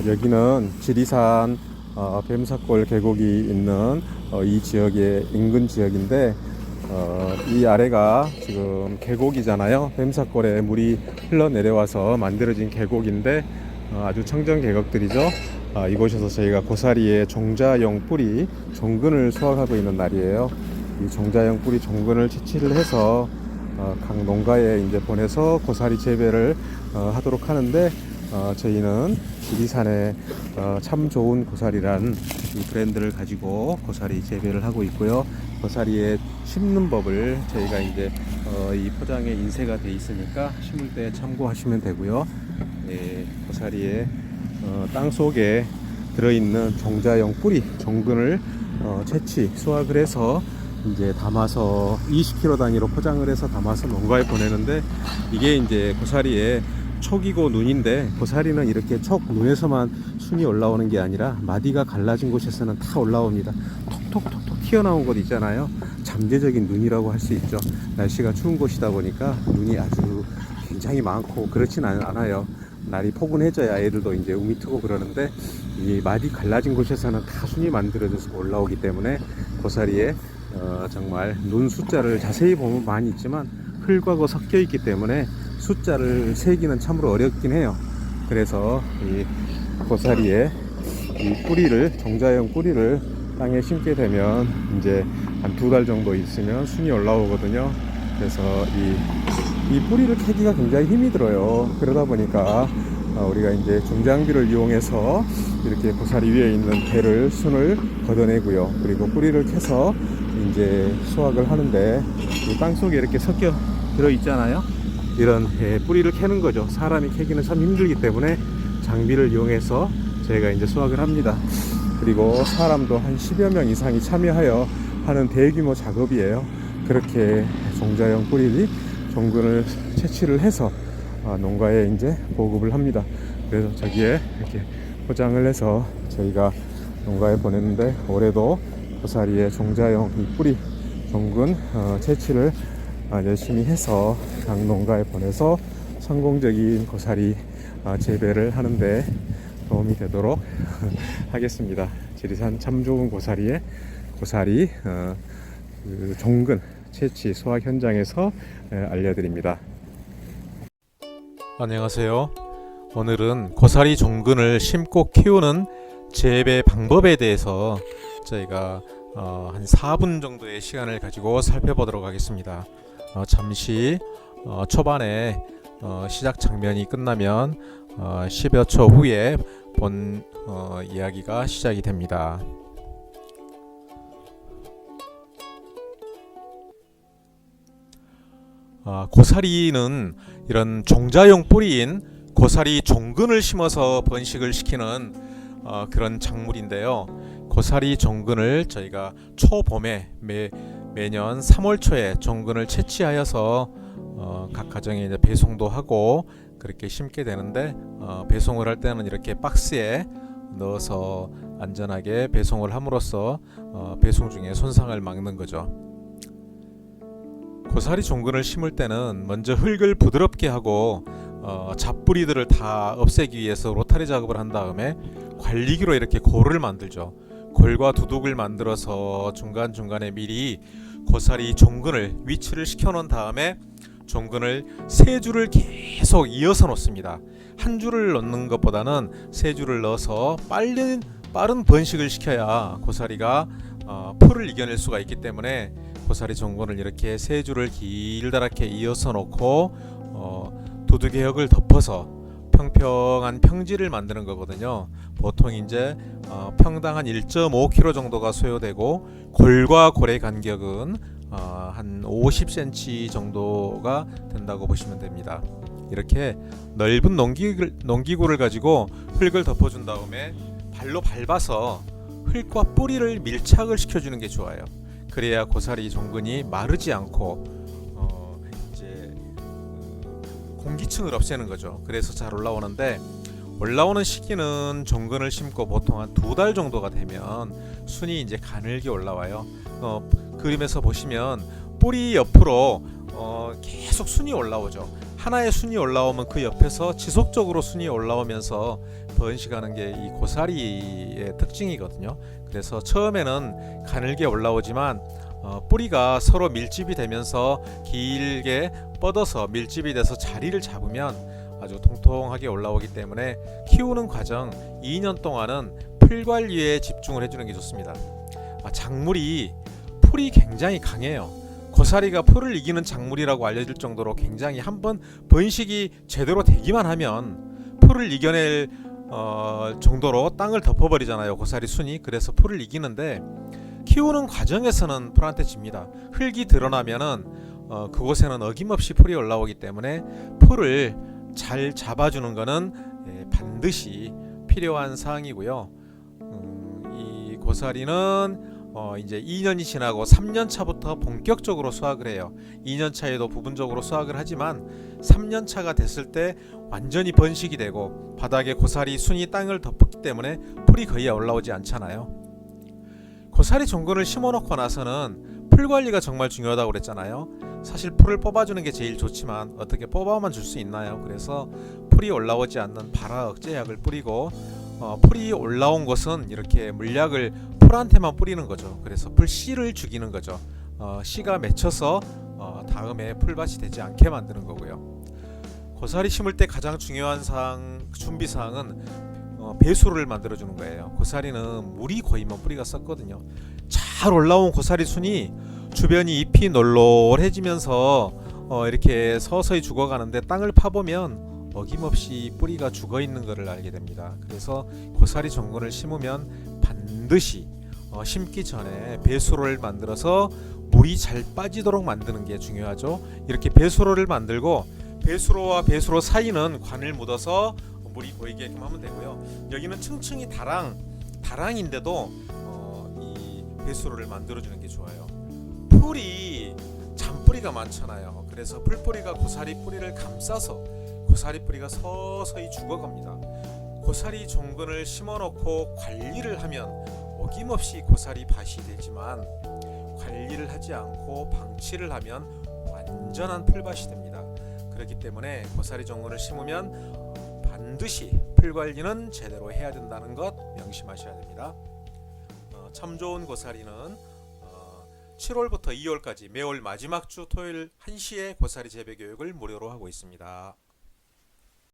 여기는 지리산 뱀사골 계곡이 있는 이 지역의 인근 지역인데, 이 아래가 지금 계곡이잖아요. 뱀사골에 물이 흘러내려와서 만들어진 계곡인데, 아주 청정 계곡들이죠. 이곳에서 저희가 고사리의 종자용 뿌리 종근을 수확하고 있는 날이에요. 이 종자용 뿌리 종근을 채취를 해서 각 농가에 이제 보내서 고사리 재배를 하도록 하는데, 저희는 지리산의 참 좋은 고사리란 이 브랜드를 가지고 고사리 재배를 하고 있고요. 고사리에 심는 법을 저희가 이제 이 포장에 인쇄가 돼 있으니까 심을 때 참고하시면 되고요. 고사리의 땅 속에 들어있는 종자용 뿌리 종근을 채취 수확을 해서 이제 담아서 20kg 단위로 포장을 해서 담아서 농가에 보내는데, 이게 이제 고사리의 촉이고 눈인데, 고사리는 이렇게 촉 눈에서만 순이 올라오는 게 아니라 마디가 갈라진 곳에서는 다 올라옵니다. 톡톡톡톡 튀어나온 곳 있잖아요. 잠재적인 눈이라고 할 수 있죠. 날씨가 추운 곳이다 보니까 눈이 아주 굉장히 많고 그렇진 않아요. 날이 포근해져야 애들도 이제 움이 트고 그러는데, 이 마디 갈라진 곳에서는 다 순이 만들어져서 올라오기 때문에 고사리에 정말 눈 숫자를 자세히 보면 많이 있지만 흙하고 섞여 있기 때문에 숫자를 세기는 참으로 어렵긴 해요. 그래서 이 고사리에 이 뿌리를, 종자용 뿌리를 땅에 심게 되면 이제 한 2달 정도 있으면 순이 올라오거든요. 그래서 이 뿌리를 캐기가 굉장히 힘이 들어요. 그러다 보니까 우리가 이제 중장비를 이용해서 이렇게 고사리 위에 있는 배를, 순을 걷어내고요. 그리고 뿌리를 캐서 이제 수확을 하는데, 이 땅 속에 이렇게 섞여 들어 있잖아요. 이런 뿌리를 캐는 거죠. 사람이 캐기는 참 힘들기 때문에 장비를 이용해서 저희가 이제 수확을 합니다. 그리고 사람도 한 10여 명 이상이 참여하여 하는 대규모 작업이에요. 그렇게 종자용 뿌리 종근을 채취를 해서 농가에 이제 보급을 합니다. 그래서 저기에 이렇게 포장을 해서 저희가 농가에 보냈는데, 올해도 고사리의 종자용 이 뿌리 종근 채취를 열심히 해서 각 농가에 보내서 성공적인 고사리 재배를 하는데 도움이 되도록 하겠습니다. 지리산 참 좋은 고사리의 고사리 그 종근 채취 수확 현장에서 알려드립니다. 안녕하세요. 오늘은 고사리 종근을 심고 키우는 재배 방법에 대해서 저희가 한 4분 정도의 시간을 가지고 살펴보도록 하겠습니다. 잠시 초반에 시작 장면이 끝나면 10여 초 후에 본 이야기가 시작이 됩니다. 고사리는 이런 종자용 뿌리인 고사리 종근을 심어서 번식을 시키는 그런 작물인데요. 고사리 종근을 저희가 초봄에 매년 3월 초에 종근을 채취하여서 각 가정에 이제 배송도 하고 그렇게 심게 되는데, 배송을 할 때는 이렇게 박스에 넣어서 안전하게 배송을 함으로써 배송 중에 손상을 막는 거죠. 고사리 종근을 심을 때는 먼저 흙을 부드럽게 하고 잡뿌리들을 다 없애기 위해서 로타리 작업을 한 다음에 관리기로 이렇게 골을 만들죠. 골과 두둑을 만들어서 중간중간에 미리 고사리 종근을 위치를 시켜 놓은 다음에 종근을 3줄을 계속 이어서 놓습니다. 한 줄을 넣는 것보다는 3줄을 넣어서 빠른 번식을 시켜야 고사리가 풀을 이겨낼 수가 있기 때문에 고사리 종근을 이렇게 3줄을 길다랗게 이어서 놓고 두둑의 흙을 덮어서 평평한 평지를 만드는 거거든요. 보통 이제 평당 한 1.5kg 정도가 소요되고, 골과 골의 간격은 한 50cm 정도가 된다고 보시면 됩니다. 이렇게 넓은 농기구를 가지고 흙을 덮어준 다음에 발로 밟아서 흙과 뿌리를 밀착을 시켜주는 게 좋아요. 그래야 고사리 종근이 마르지 않고 이제 공기층을 없애는 거죠. 그래서 잘 올라오는데, 올라오는 시기는 종근을 심고 보통 한 2달 정도가 되면 순이 이제 가늘게 올라와요. 그림에서 보시면 뿌리 옆으로 계속 순이 올라오죠. 하나의 순이 올라오면 그 옆에서 지속적으로 순이 올라오면서 번식하는 게 이 고사리의 특징이거든요. 그래서 처음에는 가늘게 올라오지만 뿌리가 서로 밀집이 되면서 길게 뻗어서 밀집이 돼서 자리를 잡으면 아주 통통하게 올라오기 때문에 키우는 과정 2년 동안은 풀 관리에 집중을 해주는 게 좋습니다. 작물이 풀이 굉장히 강해요. 고사리가 풀을 이기는 작물이라고 알려질 정도로 굉장히 한번 번식이 제대로 되기만 하면 풀을 이겨낼 정도로 땅을 덮어버리잖아요. 고사리 순이. 그래서 풀을 이기는데 키우는 과정에서는 풀한테 집니다. 흙이 드러나면은 그곳에는 어김없이 풀이 올라오기 때문에 풀을 잘 잡아주는 것은 반드시 필요한 사항이고요. 이 고사리는 이제 2년이 지나고 3년 차부터 본격적으로 수확을 해요. 2년 차에도 부분적으로 수확을 하지만 3년 차가 됐을 때 완전히 번식이 되고 바닥에 고사리 순이 땅을 덮었기 때문에 풀이 거의 올라오지 않잖아요. 고사리 종근을 심어놓고 나서는 풀 관리가 정말 중요하다고 그랬잖아요. 사실 풀을 뽑아주는 게 제일 좋지만 어떻게 뽑아만 줄 수 있나요? 그래서 풀이 올라오지 않는 발화 억제약을 뿌리고 풀이 올라온 것은 이렇게 물약을 풀한테만 뿌리는 거죠. 그래서 풀 씨를 죽이는 거죠. 씨가 맺혀서 다음에 풀밭이 되지 않게 만드는 거고요. 고사리 심을 때 가장 중요한 준비사항은 배수로를 만들어 주는 거예요. 고사리는 물이 고이면 뿌리가 썩거든요. 잘 올라온 고사리 순이 주변이 잎이 널널해지면서 이렇게 서서히 죽어가는데 땅을 파보면 어김없이 뿌리가 죽어 있는 것을 알게 됩니다. 그래서 고사리 종근을 심으면 반드시 심기 전에 배수로를 만들어서 물이 잘 빠지도록 만드는 게 중요하죠. 이렇게 배수로를 만들고 배수로와 배수로 사이는 관을 묻어서 물이 고이게끔 하면 되고요. 여기는 층층이 다랑인데도 이 배수로를 만들어주는 게 좋아요. 풀이 잔뿌리가 많잖아요. 그래서 풀뿌리가 고사리 뿌리를 감싸서 고사리 뿌리가 서서히 죽어갑니다. 고사리 종근을 심어놓고 관리를 하면 어김없이 고사리 밭이 되지만 관리를 하지 않고 방치를 하면 완전한 풀밭이 됩니다. 그렇기 때문에 고사리 종근을 심으면 반드시 풀 관리는 제대로 해야 된다는 것 명심하셔야 됩니다. 참 좋은 고사리는 7월부터 2월까지 매월 마지막 주 토요일 1시에 고사리 재배 교육을 무료로 하고 있습니다.